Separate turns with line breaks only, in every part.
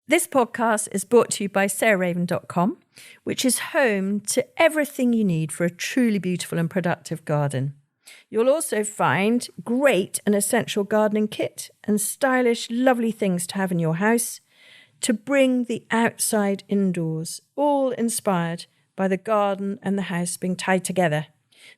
This podcast is brought to you by sarahraven.com, which is home to everything you need for a truly beautiful and productive garden. You'll also find great and essential gardening kit and stylish, lovely things to have in your house to bring the outside indoors, all inspired by the garden and the house being tied together.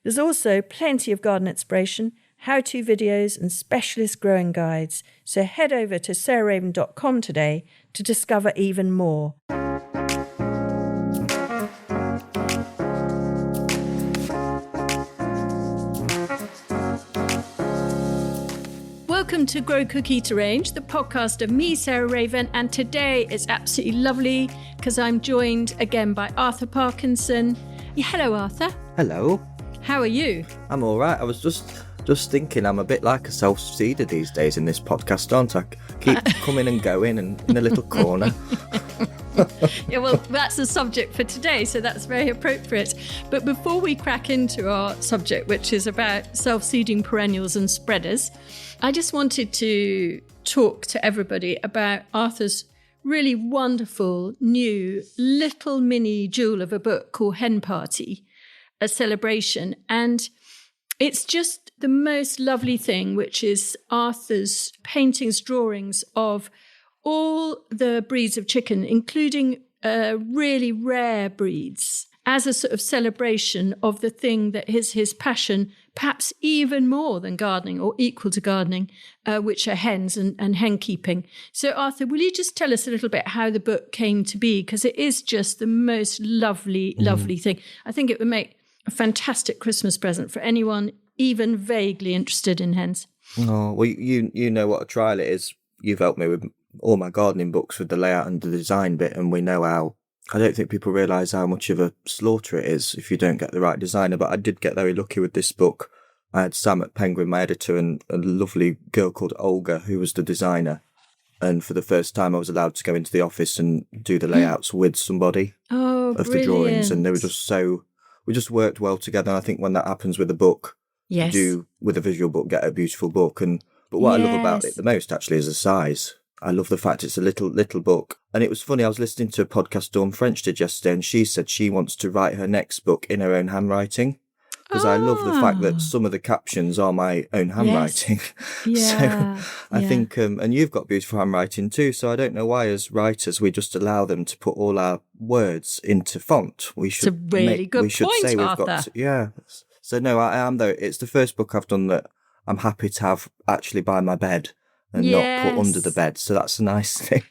There's also plenty of garden inspiration, how-to videos and specialist growing guides. So head over to sarahraven.com today to discover even more. Welcome to Grow, Cook, Eat, Arrange, the podcast of me, Sarah Raven, and today is absolutely lovely because I'm joined again by Arthur Parkinson. Hello, Arthur.
Hello.
How are you?
I'm all right. I was just thinking I'm a bit like a self-seeder these days in this podcast, aren't I? Keep coming and going and in a little corner.
Yeah, well, that's the subject for today, so that's very appropriate. But before we crack into our subject, which is about self-seeding perennials and spreaders, I just wanted to talk to everybody about Arthur's really wonderful new little mini jewel of a book called Hen Party, a celebration. And it's just the most lovely thing, which is Arthur's paintings, drawings of all the breeds of chicken, including really rare breeds, as a sort of celebration of the thing that is his passion, perhaps even more than gardening or equal to gardening, which are hens and hen keeping. So, Arthur, will you just tell us a little bit how the book came to be? Because it is just the most lovely, lovely thing. I think it would make a fantastic Christmas present for anyone even vaguely interested in hens.
Oh, well, you know what a trial it is. You've helped me with all my gardening books with the layout and the design bit, and we know how. I don't think people realise how much of a slaughter it is if you don't get the right designer, but I did get very lucky with this book. I had Sam at Penguin, my editor, and a lovely girl called Olga, who was the designer. And for the first time, I was allowed to go into the office and do the layouts with somebody of
brilliant.
the drawings, and they were just we just worked well together. And I think when that happens with a book,
yes,
you do, with a visual book, get a beautiful book. But what I love about it the most, actually, is the size. I love the fact it's a little book. And it was funny, I was listening to a podcast Dawn French did yesterday, and she said she wants to write her next book in her own handwriting. Because I love the fact that some of the captions are my own handwriting.
Yes.
So I think, and you've got beautiful handwriting too, so I don't know why as writers we just allow them to put all our words into font. We should
it's a really good point, Arthur.
Yeah. So no, I am though. It's the first book I've done that I'm happy to have actually by my bed and not put under the bed. So that's a nice thing.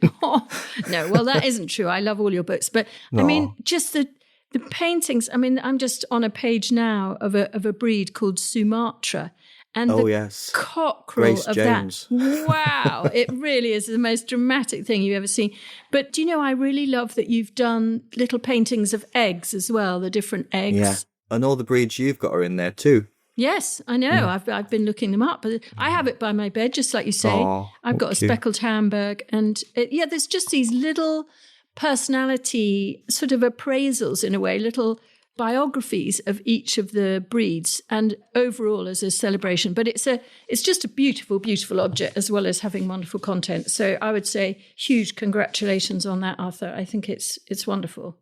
No, well, that isn't true. I love all your books. But I mean, just the paintings. I mean, I'm just on a page now of a breed called Sumatra. And cockerel
Grace
of
Jones.
that. Wow. It really is the most dramatic thing you've ever seen. But do you know, I really love that you've done little paintings of eggs as well, the different eggs.
Yeah. And all the breeds you've got are in there too.
Yes, I know. Yeah. I've been looking them up. But I have it by my bed, just like you say. I've got a speckled Hamburg. And there's just these little personality sort of appraisals in a way, little biographies of each of the breeds, and overall as a celebration. But it's just a beautiful, beautiful object as well as having wonderful content. So I would say huge congratulations on that, Arthur. I think it's wonderful.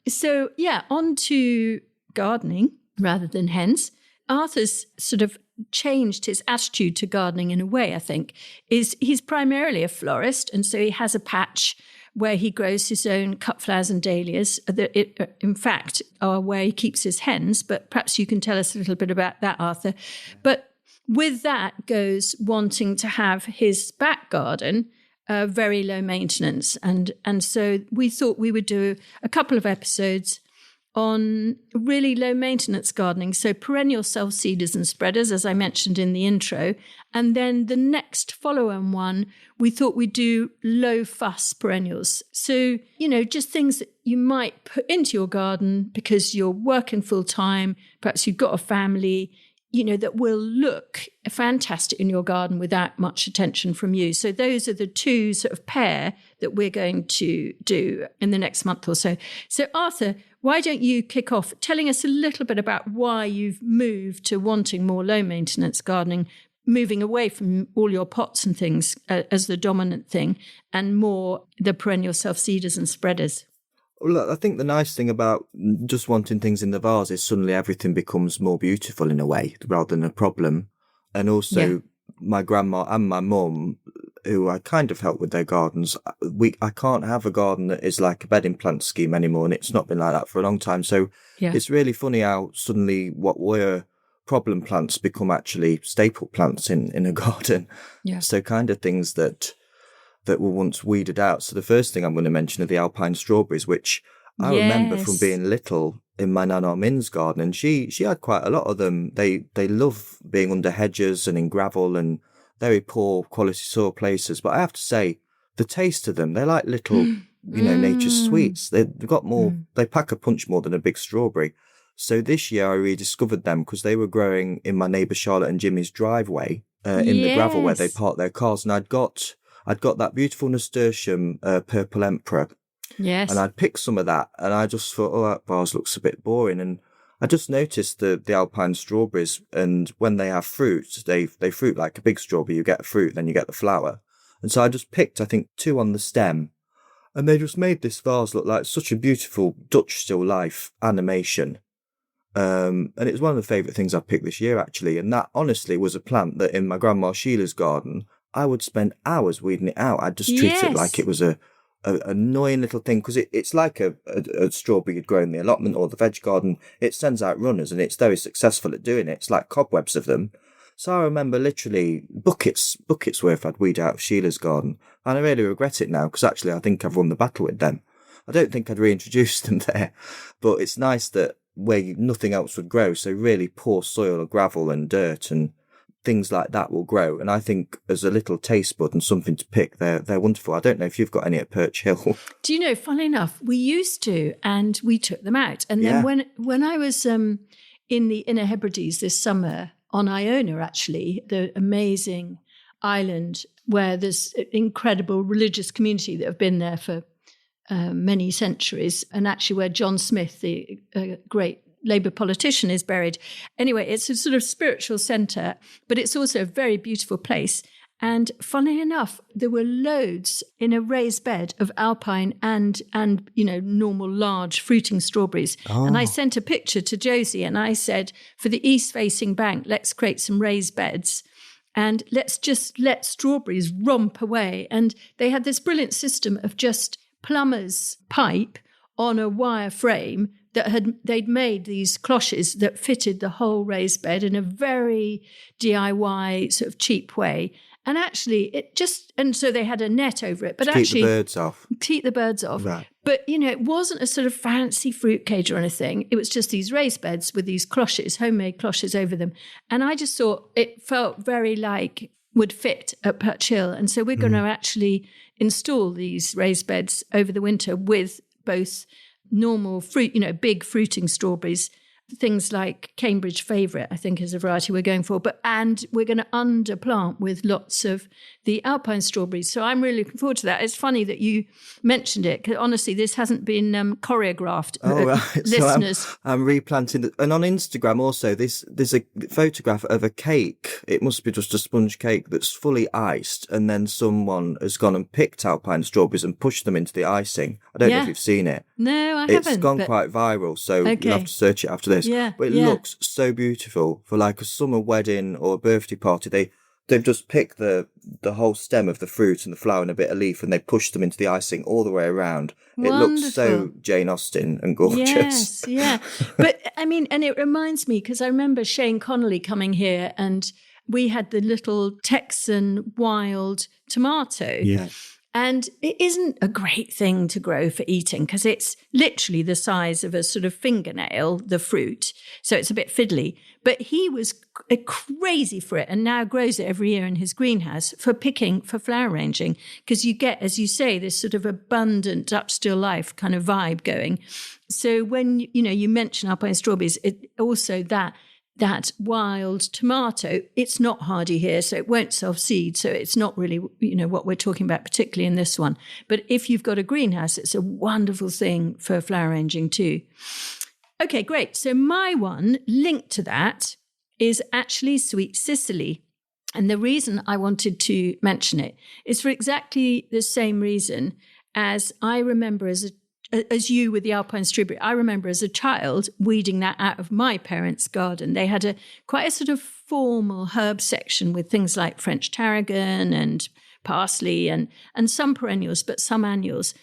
So on to gardening rather than hens. Arthur's sort of changed his attitude to gardening in a way, I think. He's primarily a florist, and so he has a patch where he grows his own cut flowers and dahlias, that in fact are where he keeps his hens, but perhaps you can tell us a little bit about that, Arthur. But with that goes wanting to have his back garden very low maintenance. And so we thought we would do a couple of episodes on really low maintenance gardening. So perennial self-seeders and spreaders, as I mentioned in the intro. And then the next follow-on one, we thought we'd do low fuss perennials. So, just things that you might put into your garden because you're working full time, perhaps you've got a family, that will look fantastic in your garden without much attention from you. So those are the two sort of pair that we're going to do in the next month or so. So Arthur, why don't you kick off telling us a little bit about why you've moved to wanting more low maintenance gardening moving away from all your pots and things as the dominant thing, and more the perennial self-seeders and spreaders.
Well, look, I think the nice thing about just wanting things in the vase is suddenly everything becomes more beautiful in a way rather than a problem. And also my grandma and my mum, who I kind of help with their gardens, I can't have a garden that is like a bedding plant scheme anymore, and it's not been like that for a long time. So it's really funny how suddenly what were problem plants become actually staple plants in a garden. Yeah. So kind of things that were once weeded out. So the first thing I'm going to mention are the Alpine strawberries, which I remember from being little in my Nan Armin's garden, and she had quite a lot of them. They love being under hedges and in gravel and very poor quality soil places. But I have to say, the taste of them, they're like little, nature's sweets. They've got more, they pack a punch more than a big strawberry. So this year I rediscovered them because they were growing in my neighbour Charlotte and Jimmy's driveway in the gravel where they park their cars. And I'd got that beautiful nasturtium purple emperor. Yes. And I'd picked some of that and I just thought, that vase looks a bit boring. And I just noticed the Alpine strawberries, and when they have fruit, they fruit like a big strawberry. You get the fruit, then you get the flower. And so I just picked, I think, 2 on the stem. And they just made this vase look like such a beautiful Dutch still life animation. And it was one of the favourite things I picked this year, actually. And that, honestly, was a plant that in my grandma Sheila's garden, I would spend hours weeding it out. I'd just treat it like it was a annoying little thing, because it's like a strawberry you'd grow in the allotment or the veg garden. It sends out runners, and it's very successful at doing it. It's like cobwebs of them. So I remember literally buckets worth I'd weed out of Sheila's garden. And I really regret it now, because actually I think I've won the battle with them. I don't think I'd reintroduce them there. But it's nice that where nothing else would grow, so really poor soil or gravel and dirt and things like that will grow. And I think as a little taste bud and something to pick, they're wonderful. I don't know if you've got any at Perch Hill.
Do you know, funnily enough, we used to, and we took them out. And then when I was in the Inner Hebrides this summer, on Iona, actually, the amazing island where there's an incredible religious community that have been there for many centuries, and actually where John Smith, the great Labour politician, is buried. Anyway, it's a sort of spiritual centre, but it's also a very beautiful place. And funnily enough, there were loads in a raised bed of Alpine and normal large fruiting strawberries. Oh. And I sent a picture to Josie and I said, for the east-facing bank, let's create some raised beds and let's just let strawberries romp away. And they had this brilliant system of just plumber's pipe on a wire frame they'd made these cloches that fitted the whole raised bed in a very DIY sort of cheap way. And actually, so they had a net over it. But
keep the birds off.
Keep the birds off.
Right.
But, it wasn't a sort of fancy fruit cage or anything. It was just these raised beds with these cloches, homemade cloches over them. And I just thought it felt very like would fit at Perch Hill. And so we're going to actually install these raised beds over the winter with both normal fruit, big fruiting strawberries, things like Cambridge Favourite, I think is a variety we're going for, and we're going to underplant with lots of the Alpine strawberries. So I'm really looking forward to that. It's funny that you mentioned it, because honestly, this hasn't been choreographed.
Oh, right.
Listeners.
So I'm replanting and on Instagram also, there's a photograph of a cake. It must be just a sponge cake that's fully iced, and then someone has gone and picked Alpine strawberries and pushed them into the icing. I don't know if you've seen it.
No, I haven't.
It's gone quite viral, so you'll have to search it after this.
Yeah,
but it looks so beautiful for like a summer wedding or a birthday party. They've just picked the whole stem of the fruit and the flower and a bit of leaf, and they pushed them into the icing all the way around. Wonderful. It looks so Jane Austen and gorgeous.
Yes, yeah. But I mean, and it reminds me, because I remember Shane Connolly coming here and we had the little Texan wild tomato.
Yeah.
And it isn't a great thing to grow for eating because it's literally the size of a sort of fingernail, the fruit. So it's a bit fiddly. But he was crazy for it and now grows it every year in his greenhouse for picking, for flower arranging, because you get, as you say, this sort of abundant Dutch still life kind of vibe going. So when, you mention Alpine strawberries, it also that wild tomato, it's not hardy here, so it won't self-seed. So it's not really, what we're talking about, particularly in this one. But if you've got a greenhouse, it's a wonderful thing for flower arranging too. Okay, great. So my one linked to that is actually sweet Sicily. And the reason I wanted to mention it is for exactly the same reason as I remember as you with the Alpine strawberry. I remember as a child weeding that out of my parents' garden. They had quite a sort of formal herb section with things like French tarragon and parsley and some perennials, but some annuals.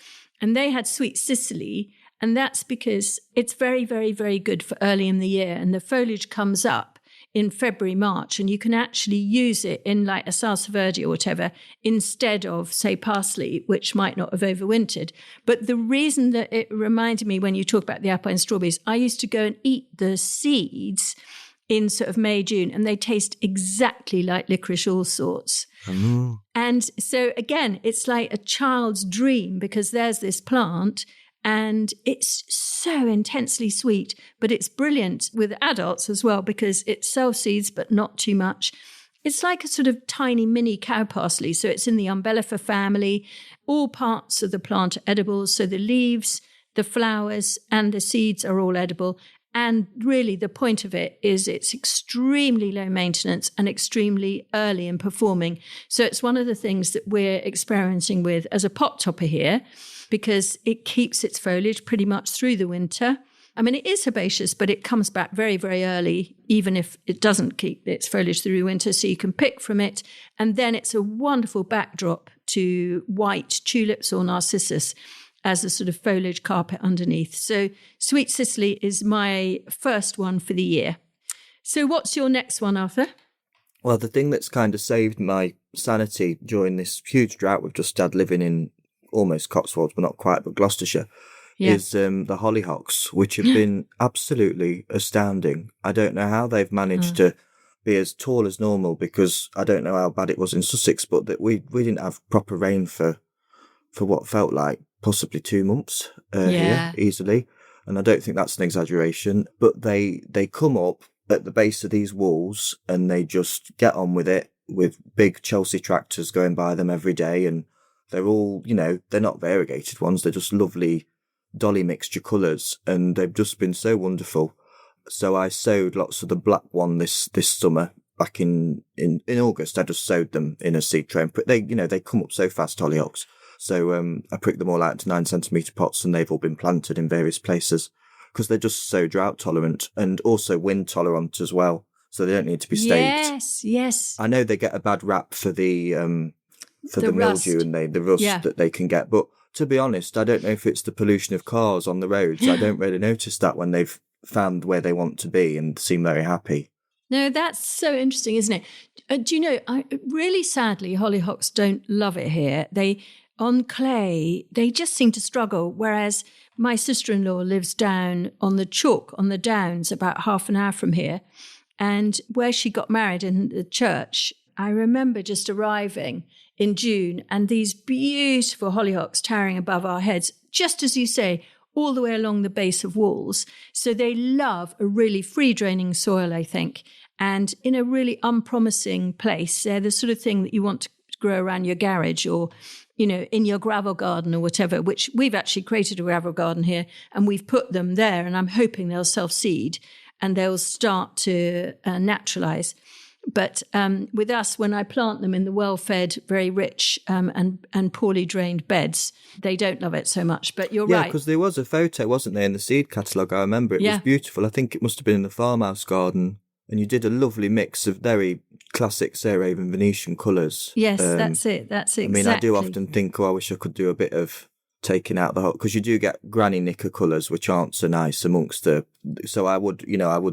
And they had sweet Sicily, and that's because it's very, very, very good for early in the year. And the foliage comes up in February, March, and you can actually use it in like a salsa verde or whatever instead of, say, parsley, which might not have overwintered. But the reason that it reminded me when you talk about the Alpine strawberries, I used to go and eat the seeds in sort of May, June, and they taste exactly like licorice all sorts. Mm. And so again, it's like a child's dream because there's this plant and it's so intensely sweet, but it's brilliant with adults as well because it self-seeds, but not too much. It's like a sort of tiny mini cow parsley. So it's in the umbellifer family. All parts of the plant are edible. So the leaves, the flowers, and the seeds are all edible. And really the point of it is it's extremely low maintenance and extremely early in performing. So it's one of the things that we're experimenting with as a pot topper here because it keeps its foliage pretty much through the winter. I mean, it is herbaceous, but it comes back very, very early, even if it doesn't keep its foliage through winter. So you can pick from it. And then it's a wonderful backdrop to white tulips or narcissus as a sort of foliage carpet underneath. So Sweet Sicily is my first one for the year. So what's your next one, Arthur?
Well, the thing that's kind of saved my sanity during this huge drought we've just had living in almost Cotswolds, but not quite, but Gloucestershire, is the Hollyhocks, which have been absolutely astounding. I don't know how they've managed to be as tall as normal because I don't know how bad it was in Sussex, but that we didn't have proper rain for what felt like possibly 2 months here easily. And I don't think that's an exaggeration, but they come up at the base of these walls and they just get on with it with big Chelsea tractors going by them every day. And they're all, they're not variegated ones. They're just lovely dolly mixture colours. And they've just been so wonderful. So I sowed lots of the black one this summer. Back in August, I just sowed them in a seed tray. But they come up so fast, Hollyhocks. So I pricked them all out into 9cm pots and they've all been planted in various places because they're just so drought tolerant and also wind tolerant as well. So they don't need to be staked.
Yes.
I know they get a bad rap for the mildew and the rust that they can get. But to be honest, I don't know if it's the pollution of cars on the roads. I don't really notice that when they've found where they want to be and seem very happy.
No, that's so interesting, isn't it? Do you know, really sadly, hollyhocks don't love it here. On clay, they just seem to struggle, whereas my sister-in-law lives down on the Chalk, on the Downs, about half an hour from here. And where she got married in the church, I remember just arriving in June and these beautiful hollyhocks towering above our heads, just as you say, all the way along the base of walls. So they love a really free-draining soil, I think, and in a really unpromising place. They're the sort of thing that you want to grow around your garage or in your gravel garden or whatever, which we've actually created a gravel garden here and we've put them there and I'm hoping they'll self-seed and they'll start to naturalize. But with us, when I plant them in the well-fed, very rich and poorly drained beds, they don't love it so much. But you're right.
Yeah, because there was a photo, wasn't there, in the seed catalogue? I remember it was beautiful. I think it must have been in the farmhouse garden. And you did a lovely mix of very classic Saravan Venetian colours.
Yes, that's it. That's exactly.
I mean, I do often think, I wish I could do a bit of taking out the whole, because you do get granny knicker colours, which aren't so nice amongst the. So I would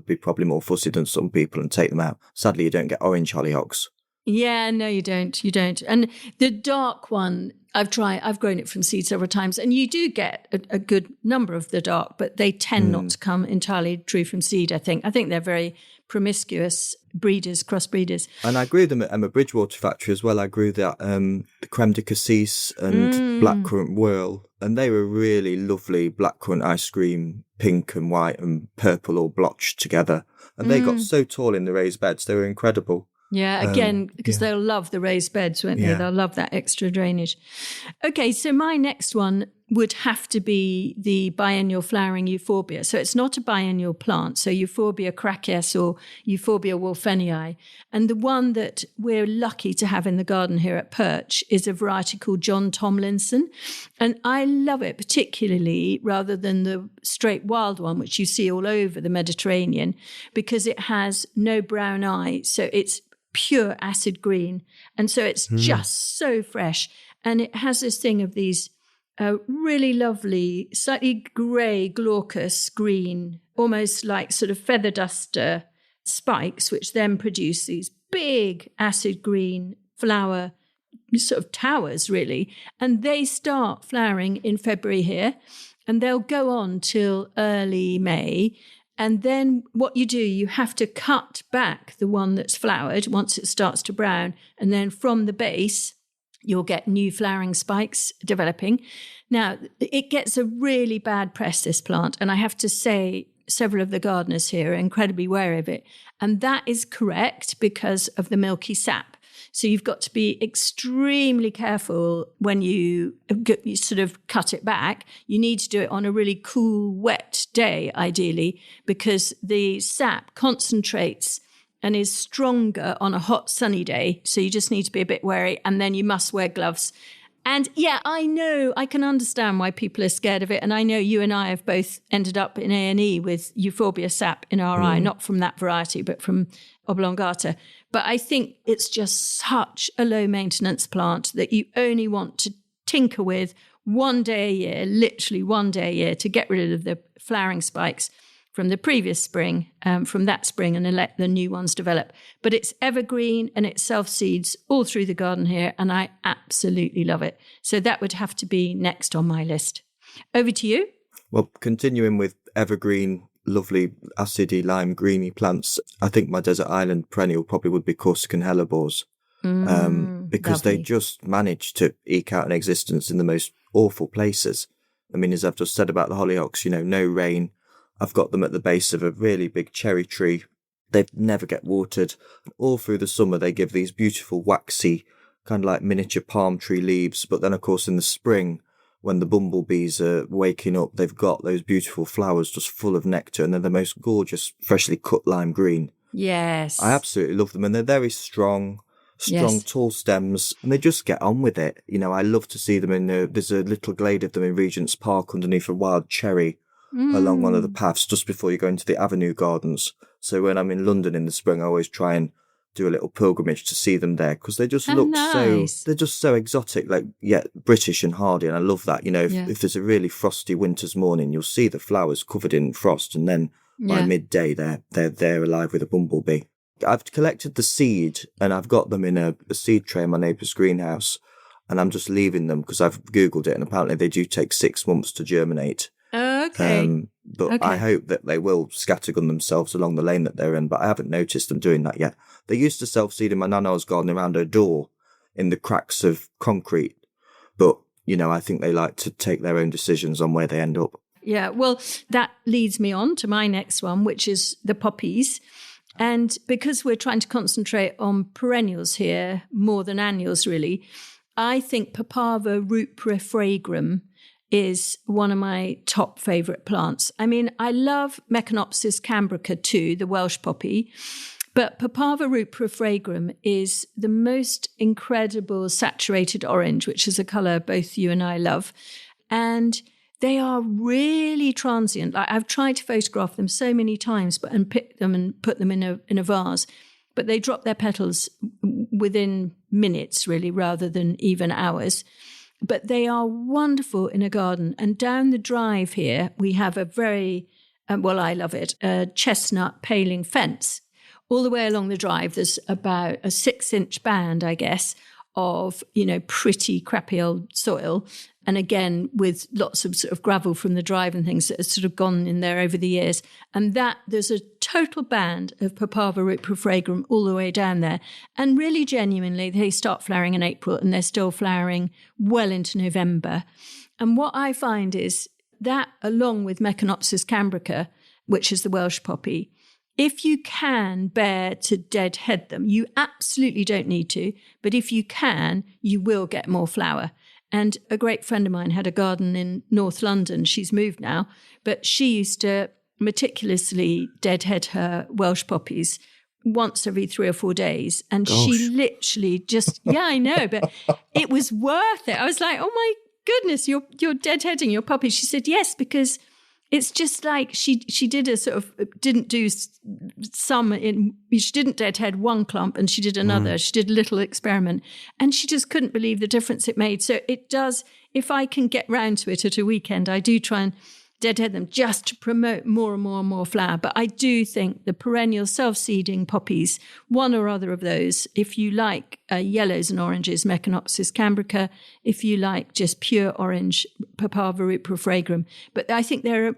be probably more fussy than some people and take them out. Sadly, you don't get orange hollyhocks.
Yeah, no, you don't. You don't. And the dark one, I've grown it from seed several times, and you do get a good number of the dark, but they tend not to come entirely true from seed, I think. I think they're very promiscuous breeders, cross breeders.
And I grew them at Emma Bridgewater factory as well. I grew that the creme de cassis and blackcurrant whirl, and they were really lovely blackcurrant ice cream, pink and white and purple all blotched together. And they got so tall in the raised beds, they were incredible.
Yeah, again, because they'll love the raised beds, won't they? They'll love that extra drainage. Okay, so my next one would have to be the biennial flowering Euphorbia. So it's not a biennial plant. So Euphorbia crachus or Euphorbia wolfenii. And the one that we're lucky to have in the garden here at Perch is a variety called John Tomlinson. And I love it particularly rather than the straight wild one, which you see all over the Mediterranean, because it has no brown eye. So it's pure acid green. And so it's just so fresh. And it has this thing of these really lovely, slightly grey, glaucous green, almost like sort of feather duster spikes, which then produce these big acid green flower sort of towers, really. And they start flowering in February here, and they'll go on till early May. And then what you do, you have to cut back the one that's flowered once it starts to brown. And then from the base, you'll get new flowering spikes developing. Now, it gets a really bad press, this plant. And I have to say, several of the gardeners here are incredibly wary of it. And that is correct because of the milky sap. So you've got to be extremely careful when you sort of cut it back. You need to do it on a really cool, wet day, ideally, because the sap concentrates and is stronger on a hot, sunny day. So you just need to be a bit wary. And then you must wear gloves. And yeah, I know, I can understand why people are scared of it. And I know you and I have both ended up in A&E with Euphorbia sap in our eye, not from that variety, but from oblongata. But I think it's just such a low maintenance plant that you only want to tinker with one day a year, literally one day a year, to get rid of the flowering spikes from the previous spring, from that spring, and then let the new ones develop. But it's evergreen and it self-seeds all through the garden here, and I absolutely love it. So that would have to be next on my list. Over to you.
Well, continuing with evergreen, lovely, acidy, lime, greeny plants, I think my desert island perennial probably would be Corsican hellebores, because
lovely.
they just manage to eke out an existence in the most awful places. I mean, as I've just said about the hollyhocks, no rain. I've got them at the base of a really big cherry tree. They never get watered. All through the summer, they give these beautiful waxy, kind of like miniature palm tree leaves. But then, of course, in the spring, when the bumblebees are waking up, they've got those beautiful flowers just full of nectar, and they're the most gorgeous, freshly cut lime green.
Yes.
I absolutely love them, and they're very strong,
Yes.
tall stems, and they just get on with it. I love to see them there's a little glade of them in Regent's Park underneath a wild cherry along one of the paths just before you go into the Avenue Gardens. So when I'm in London in the spring, I always try and do a little pilgrimage to see them there, because they just look
nice.
they're just so exotic, like yet British and hardy, and I love that. If there's a really frosty winter's morning, you'll see the flowers covered in frost, and then by midday they're alive with a bumblebee. I've collected the seed, and I've got them in a seed tray in my neighbour's greenhouse, and I'm just leaving them because I've Googled it, and apparently they do take 6 months to germinate.
Okay.
But I hope that they will scattergun themselves along the lane that they're in, but I haven't noticed them doing that yet. They used to self-seed in my nana's garden around her door in the cracks of concrete, but, I think they like to take their own decisions on where they end up.
Yeah, well, that leads me on to my next one, which is the poppies. And because we're trying to concentrate on perennials here more than annuals, really, I think Papaver rubra is one of my top favourite plants. I mean, I love Mechanopsis cambrica too, the Welsh poppy, but Papaver rubra is the most incredible saturated orange, which is a colour both you and I love. And they are really transient. Like, I've tried to photograph them so many times and pick them and put them in a vase, but they drop their petals within minutes, really, rather than even hours. But they are wonderful in a garden. And down the drive here, we have a very, I love it, a chestnut paling fence. All the way along the drive, there's about a 6-inch band, I guess, of, pretty crappy old soil. And again, with lots of sort of gravel from the drive and things that have sort of gone in there over the years. And there's a total band of Papaver rubra all the way down there. And really genuinely, they start flowering in April and they're still flowering well into November. And what I find is that, along with Mechanopsis cambrica, which is the Welsh poppy, if you can bear to deadhead them, you absolutely don't need to, but if you can, you will get more flower. And a great friend of mine had a garden in North London. She's moved now, but she used to meticulously deadhead her Welsh poppies once every 3 or 4 days. And she literally just, yeah, I know, but it was worth it. I was like, oh my goodness, you're deadheading your poppies. She said, yes, because it's just like she did a sort of, didn't do she didn't deadhead one clump and she did another. She did a little experiment and she just couldn't believe the difference it made. So it does, if I can get round to it at a weekend, I do try and deadhead them just to promote more and more and more flower. But I do think the perennial self-seeding poppies, one or other of those, if you like yellows and oranges, Meconopsis cambrica, if you like just pure orange, Papaver rupifragrum. But I think there are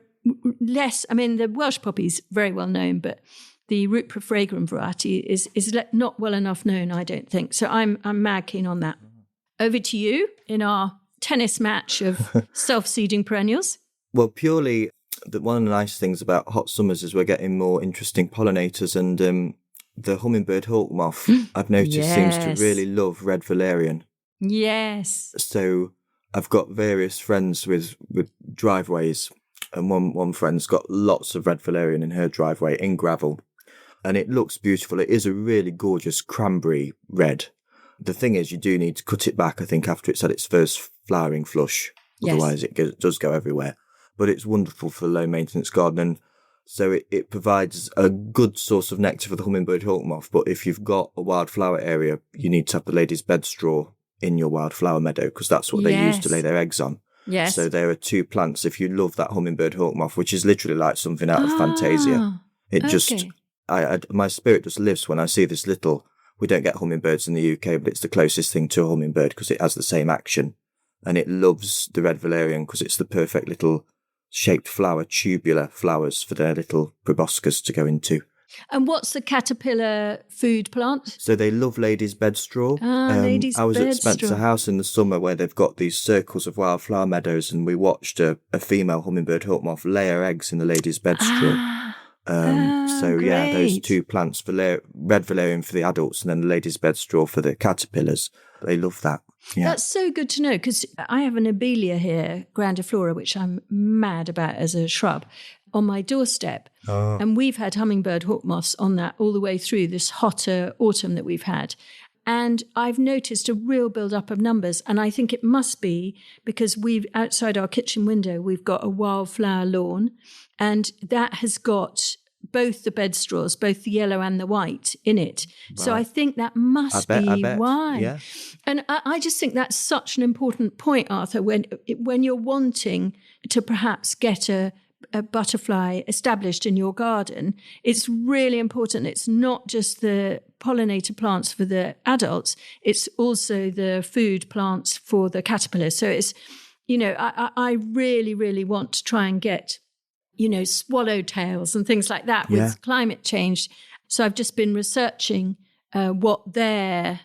less, I mean, the Welsh poppy is very well known, but the rupifragrum variety is not well enough known, I don't think. So I'm mad keen on that. Over to you in our tennis match of self-seeding perennials.
Well, purely, one of the nice things about hot summers is we're getting more interesting pollinators, and the hummingbird hawk moth, I've noticed, seems to really love red valerian.
Yes.
So I've got various friends with driveways, and one friend's got lots of red valerian in her driveway in gravel, and it looks beautiful. It is a really gorgeous cranberry red. The thing is, you do need to cut it back, I think, after it's had its first flowering flush. Otherwise, it does go everywhere. But it's wonderful for a low-maintenance garden. And so it provides a good source of nectar for the hummingbird hawk moth. But if you've got a wildflower area, you need to have the lady's bed straw in your wildflower meadow, because that's what they use to lay their eggs on.
Yes.
So there are 2 plants, if you love that hummingbird hawk moth, which is literally like something out of Fantasia. It just, my spirit just lives when I see this little, we don't get hummingbirds in the UK, but it's the closest thing to a hummingbird because it has the same action. And it loves the red valerian because it's the perfect little shaped flower, tubular flowers for their little proboscis to go into.
And what's the caterpillar food plant?
So they love ladies' bed straw. I was at Spencer House in the summer where they've got these circles of wildflower meadows, and we watched a female hummingbird hawk moth lay her eggs in the ladies' bed straw. Yeah, those 2 plants, for red valerian for the adults and then the ladies' bed straw for the caterpillars. They love that. Yeah.
That's so good to know, because I have an abelia here, grandiflora, which I'm mad about as a shrub, on my doorstep. And we've had hummingbird hawk moths on that all the way through this hotter autumn that we've had. And I've noticed a real build-up of numbers. And I think it must be because outside our kitchen window, we've got a wildflower lawn. And that has got both the bed straws, both the yellow and the white in it. Right. So I think that must be why. Yeah. And I just think that's such an important point, Arthur, when you're wanting to perhaps get a butterfly established in your garden, it's really important. It's not just the pollinator plants for the adults, it's also the food plants for the caterpillars. So it's, I really, really want to try and get swallowtails and things like that with climate change. So I've just been researching what the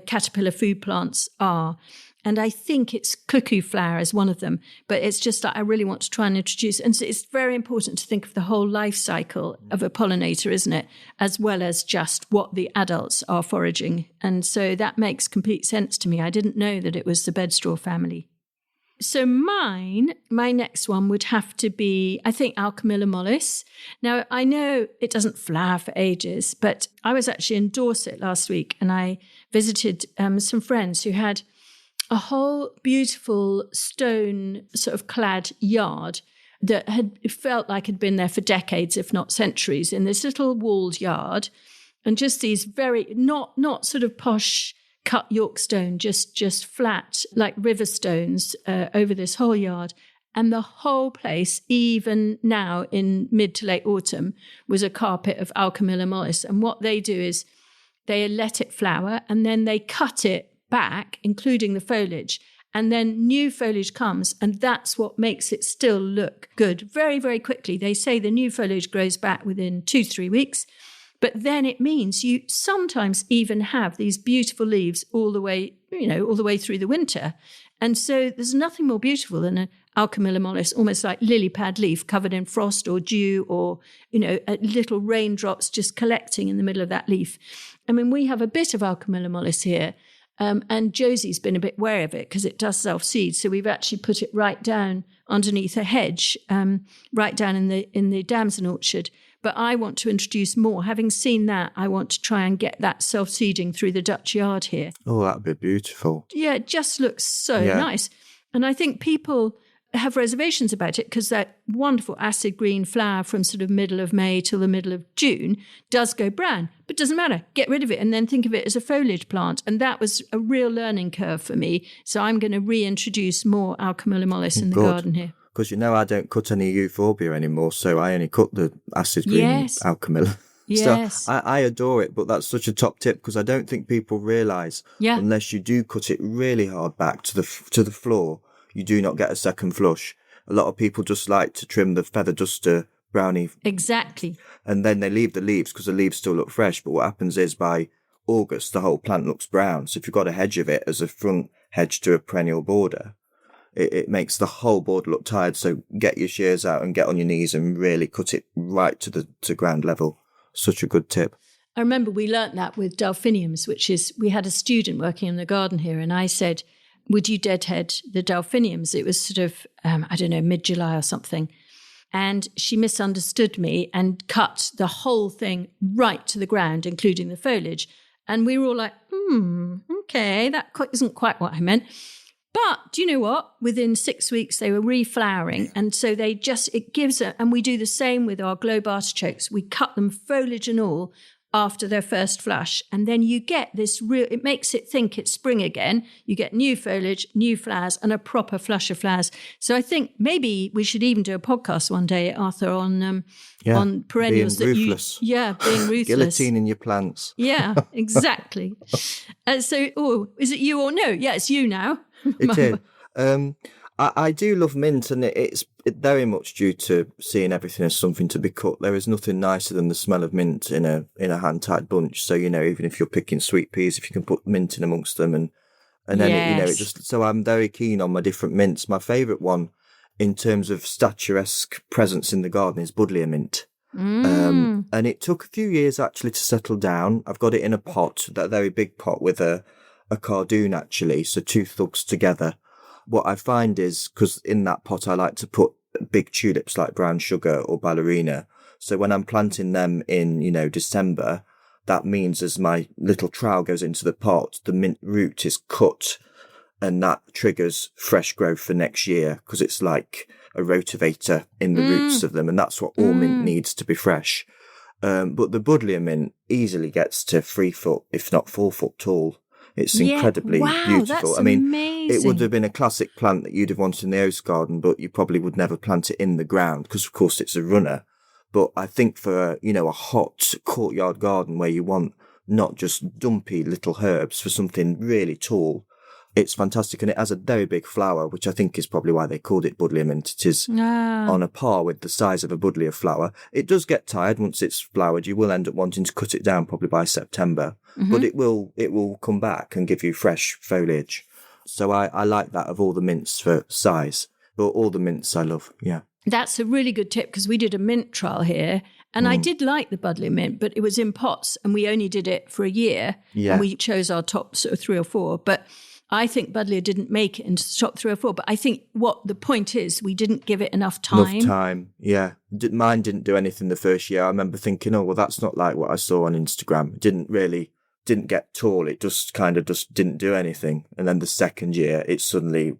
caterpillar food plants are. And I think it's cuckoo flower is one of them. But it's just that I really want to try and introduce. And so it's very important to think of the whole life cycle of a pollinator, isn't it? As well as just what the adults are foraging. And so that makes complete sense to me. I didn't know that it was the bedstraw family. So my next one would have to be, I think, Alchemilla mollis. Now, I know it doesn't flower for ages, but I was actually in Dorset last week and I visited some friends who had a whole beautiful stone sort of clad yard that had felt like had been there for decades, if not centuries, in this little walled yard. And just these very, not sort of posh cut York stone, just flat, like river stones over this whole yard. And the whole place, even now in mid to late autumn, was a carpet of Alchemilla mollis. And what they do is they let it flower and then they cut it back, including the foliage. And then new foliage comes, and that's what makes it still look good very, very quickly. They say the new foliage grows back within 2-3 weeks. But then it means you sometimes even have these beautiful leaves all the way through the winter. And so there's nothing more beautiful than an Alchemilla mollis, almost like lily pad leaf covered in frost or dew or, little raindrops just collecting in the middle of that leaf. I mean, we have a bit of Alchemilla mollis here. And Josie's been a bit wary of it because it does self-seed. So we've actually put it right down underneath a hedge, right down in the damson orchard. But I want to introduce more. Having seen that, I want to try and get that self-seeding through the Dutch yard here.
Oh, that'd be beautiful.
Yeah, it just looks so nice. And I think people have reservations about it because that wonderful acid green flower from sort of middle of May till the middle of June does go brown, but doesn't matter. Get rid of it and then think of it as a foliage plant. And that was a real learning curve for me. So I'm going to reintroduce more Alchemilla mollis in the garden here.
Because I don't cut any Euphorbia anymore, so I only cut the acid green Alchemilla.
Yes.
So I adore it, but that's such a top tip because I don't think people realise unless you do cut it really hard back to the floor, you do not get a second flush. A lot of people just like to trim the feather duster brownie.
Exactly.
And then they leave the leaves because the leaves still look fresh. But what happens is by August, the whole plant looks brown. So if you've got a hedge of it as a front hedge to a perennial border, it makes the whole border look tired. So get your shears out and get on your knees and really cut it right to ground level. Such a good tip.
I remember we learnt that with delphiniums, which is, we had a student working in the garden here and I said, would you deadhead the delphiniums? It was sort of, mid-July or something. And she misunderstood me and cut the whole thing right to the ground, including the foliage. And we were all like, okay, that isn't quite what I meant. But do you know what? Within 6 weeks, they were reflowering. And so and we do the same with our globe artichokes. We cut them foliage and all after their first flush. And then you get it makes it think it's spring again. You get new foliage, new flowers, and a proper flush of flowers. So I think maybe we should even do a podcast one day, Arthur, on perennials.
Being ruthless.
Being ruthless.
Guillotining your plants.
Yeah, exactly. Is it you or no? Yeah, it's you now.
It is. I do love mint, and it's very much due to seeing everything as something to be cut. There is nothing nicer than the smell of mint in a hand-tied bunch. So, even if you're picking sweet peas, if you can put mint in amongst them and then, so I'm very keen on my different mints. My favourite one in terms of statuesque presence in the garden is buddleia mint. And it took a few years actually to settle down. I've got it in a pot, that very big pot with a cardoon actually, so two thugs together. What I find is, because in that pot I like to put big tulips like brown sugar or ballerina. So when I'm planting them in, December, that means as my little trowel goes into the pot, the mint root is cut and that triggers fresh growth for next year because it's like a rotavator in the roots of them. And that's what all mint needs to be fresh. But the buddleia mint easily gets to 3 foot, if not 4 foot tall. It's incredibly beautiful.
That's
amazing. It would have been a classic plant that you'd have wanted in the house garden, but you probably would never plant it in the ground because, of course, it's a runner. But I think for, a hot courtyard garden where you want not just dumpy little herbs, for something really tall, it's fantastic. And it has a very big flower, which I think is probably why they called it buddleia mint. It is on a par with the size of a buddleia flower. It does get tired once it's flowered. You will end up wanting to cut it down probably by September. But it will come back and give you fresh foliage. So I like that of all the mints for size. But all the mints I love, yeah.
That's a really good tip because we did a mint trial here and I did like the buddleia mint, but it was in pots and we only did it for a year.
Yeah.
And we chose our top sort of 3 or 4. But I think buddleia didn't make it into the top 3 or 4. But I think what the point is, we didn't give it enough time.
Enough time, yeah. Mine didn't do anything the first year. I remember thinking, that's not like what I saw on Instagram. It didn't get tall. It just didn't do anything. And then the second year, it suddenly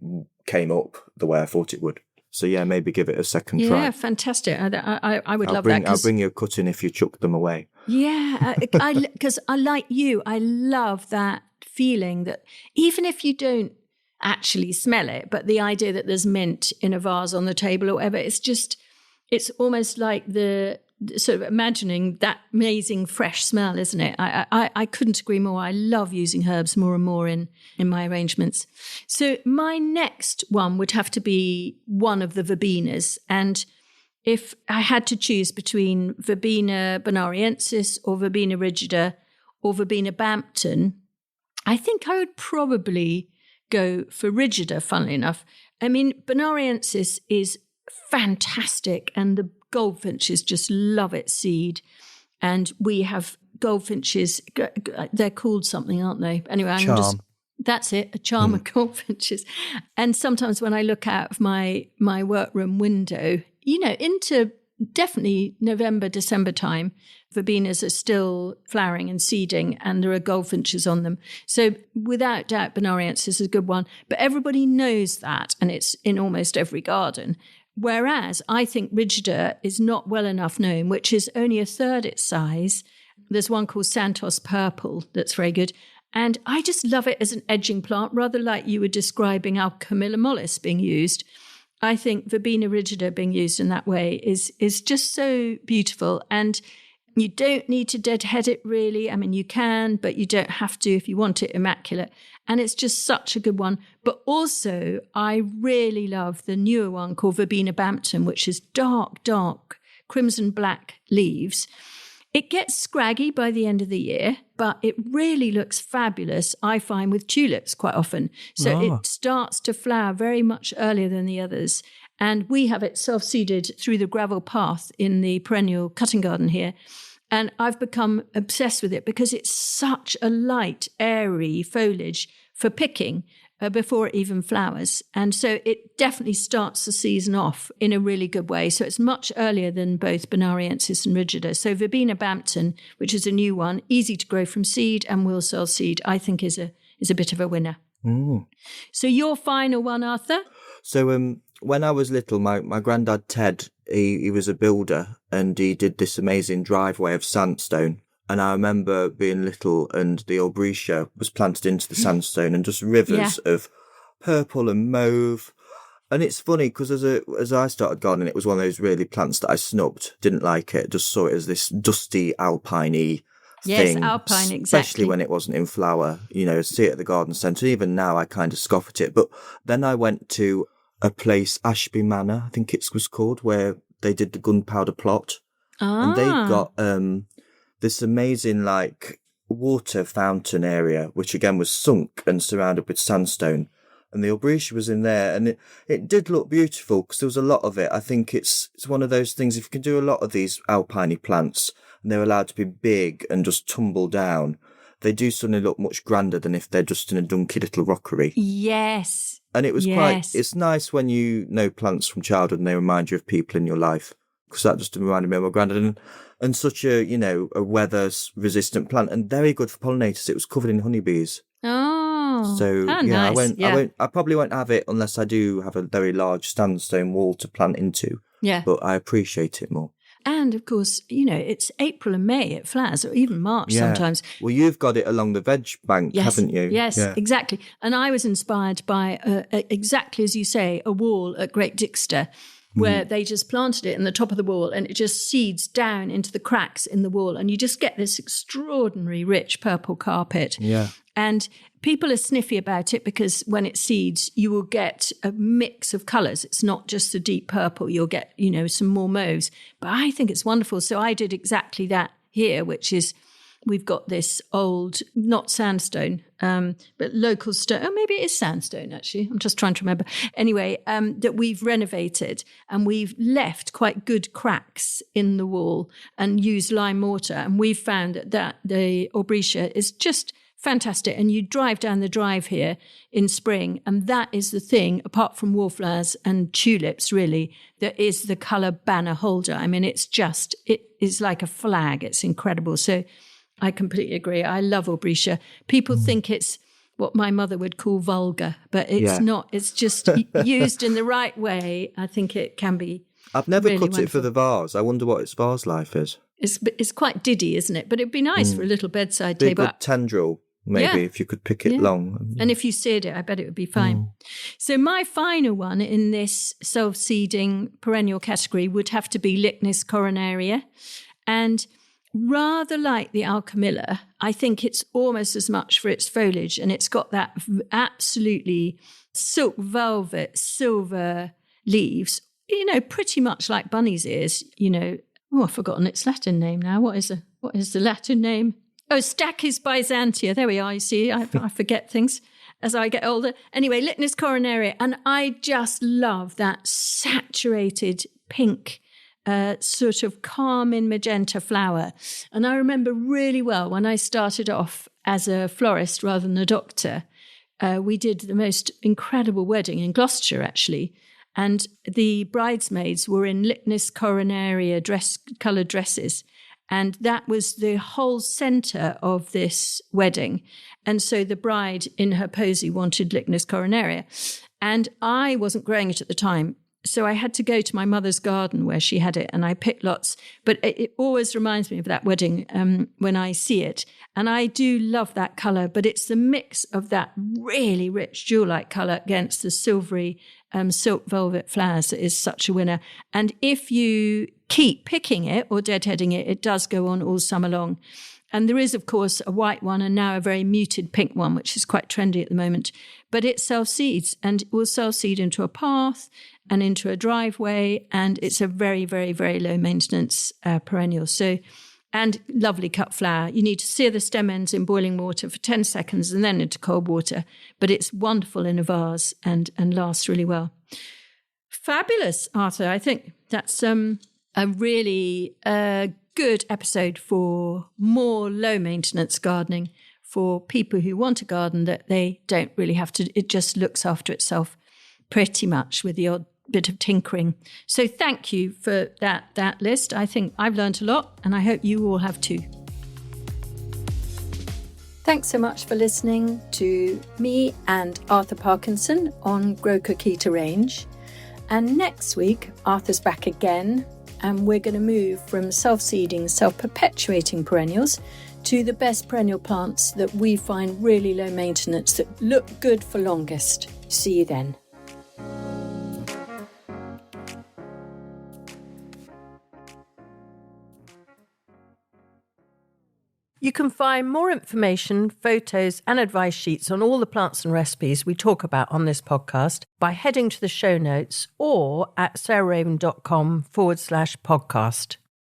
came up the way I thought it would. So yeah, maybe give it a second try.
Yeah, fantastic. I would love that.
I'll bring you a cutting if you chuck them away.
Yeah, because I like you. I love that feeling that even if you don't actually smell it, but the idea that there's mint in a vase on the table or whatever, it's almost like the sort of imagining that amazing fresh smell, isn't it? I couldn't agree more. I love using herbs more and more in my arrangements. So my next one would have to be one of the verbenas. And if I had to choose between Verbena bonariensis or Verbena rigida or Verbena Bampton, I think I would probably go for rigida, funnily enough. I mean, bonariensis is fantastic and the goldfinches just love its seed. And we have goldfinches, they're called something, aren't they? Anyway,
Charm.
That's it, a charm of goldfinches. And sometimes when I look out of my workroom window, into definitely November, December time, verbenas are still flowering and seeding, and there are goldfinches on them. So without doubt, Bonariensis is a good one. But everybody knows that, and it's in almost every garden. Whereas I think rigida is not well enough known, which is only a third its size. There's one called Santos Purple that's very good. And I just love it as an edging plant, rather like you were describing Alchemilla mollis being used. I think Verbena rigida being used in that way is just so beautiful. And you don't need to deadhead it really. I mean, you can, but you don't have to if you want it immaculate. And it's just such a good one. But also, I really love the newer one called Verbena Bampton, which is dark crimson black leaves. It gets scraggy by the end of the year, but it really looks fabulous, I find, with tulips quite often. So it starts to flower very much earlier than the others. And we have it self-seeded through the gravel path in the perennial cutting garden here. And I've become obsessed with it because it's such a light, airy foliage for picking before it even flowers. And so it definitely starts the season off in a really good way. So it's much earlier than both Bonariensis and rigida. So Verbena Bampton, which is a new one, easy to grow from seed and will sell seed, I think is a bit of a winner. So your final one, Arthur?
So when I was little, my granddad Ted, he was a builder, and he did this amazing driveway of sandstone. And I remember being little and the Albrecia was planted into the sandstone and just rivers of purple and mauve. And it's funny because as I started gardening, it was one of those really plants that I snubbed, didn't like it, just saw it as this dusty alpine-y thing. Yes,
alpine, exactly.
Especially when it wasn't in flower, see it at the garden centre. Even now I kind of scoff at it. But then I went to a place, Ashby Manor, I think it was called, where they did the gunpowder plot. And they've got this amazing water fountain area, which again was sunk and surrounded with sandstone. And the Albrecia was in there, and it did look beautiful because there was a lot of it. I think it's one of those things, if you can do a lot of these alpine plants and they're allowed to be big and just tumble down, they do suddenly look much grander than if they're just in a dunky little rockery.
Yes.
And it was it's nice when you know plants from childhood and they remind you of people in your life, because that just reminded me of my granddad. And such a weather-resistant plant and very good for pollinators. It was covered in honeybees.
Oh,
so
nice.
I probably won't have it unless I do have a very large sandstone wall to plant into.
Yeah,
but I appreciate it more.
And of course, it's April and May it flowers, or even March sometimes.
Well, you've got it along the veg bank, haven't you?
Yes, exactly. And I was inspired by exactly as you say, a wall at Great Dixter, where they just planted it in the top of the wall and it just seeds down into the cracks in the wall. And you just get this extraordinary rich purple carpet.
Yeah.
And people are sniffy about it because when it seeds, you will get a mix of colours. It's not just the deep purple. You'll get, some more mauves. But I think it's wonderful. So I did exactly that here, which is we've got this old, not sandstone, but local stone. Oh, maybe it is sandstone, actually. I'm just trying to remember. Anyway, that we've renovated and we've left quite good cracks in the wall and used lime mortar. And we've found that the Albrecia is just fantastic. And you drive down the drive here in spring, and that is the thing, apart from wallflowers and tulips, really, that is the colour banner holder. I mean, it is like a flag. It's incredible. So I completely agree. I love Albrecia. People think it's what my mother would call vulgar, but it's not. It's just used in the right way. I think it can be.
I've never
really
cut
wonderful.
It for the vase. I wonder what its vase life is.
It's quite diddy, isn't it? But it'd be nice for a little bedside
Be
table.
A good tendril, maybe, if you could pick it long.
And if you seared it, I bet it would be fine. So my final one in this self-seeding perennial category would have to be Lychnis coronaria. And rather like the Alchemilla, I think it's almost as much for its foliage, and it's got that absolutely silk velvet silver leaves, pretty much like bunny's ears, I've forgotten its Latin name now. What is the Latin name? Oh, Stachys byzantia. There we are, you see, I forget things as I get older. Anyway, Lychnis coronaria, and I just love that saturated pink sort of carmine magenta flower. And I remember really well when I started off as a florist rather than a doctor, we did the most incredible wedding in Gloucestershire, actually. And the bridesmaids were in Lychnis coronaria coloured dresses. And that was the whole centre of this wedding. And so the bride in her posy wanted Lychnis coronaria. And I wasn't growing it at the time. So I had to go to my mother's garden where she had it, and I picked lots. But it always reminds me of that wedding when I see it. And I do love that colour, but it's the mix of that really rich jewel-like colour against the silvery silk velvet flowers that is such a winner. And if you keep picking it or deadheading it, it does go on all summer long. And there is, of course, a white one and now a very muted pink one, which is quite trendy at the moment. But it self-seeds, and it will self-seed into a path and into a driveway. And it's a very, very, very low maintenance perennial. So, and lovely cut flower. You need to sear the stem ends in boiling water for 10 seconds and then into cold water. But it's wonderful in a vase and lasts really well. Fabulous, Arthur. I think that's a really good episode for more low maintenance gardening for people who want a garden that they don't really have to. It just looks after itself pretty much with the odd bit of tinkering. So thank you for that list. I think I've learned a lot, and I hope you all have too. Thanks so much for listening to me and Arthur Parkinson on Grow Cook Eat Arrange. And next week, Arthur's back again, and we're going to move from self-seeding, self-perpetuating perennials to the best perennial plants that we find really low maintenance that look good for longest. See you then. You can find more information, photos and advice sheets on all the plants and recipes we talk about on this podcast by heading to the show notes or at sarahraven.com/podcast.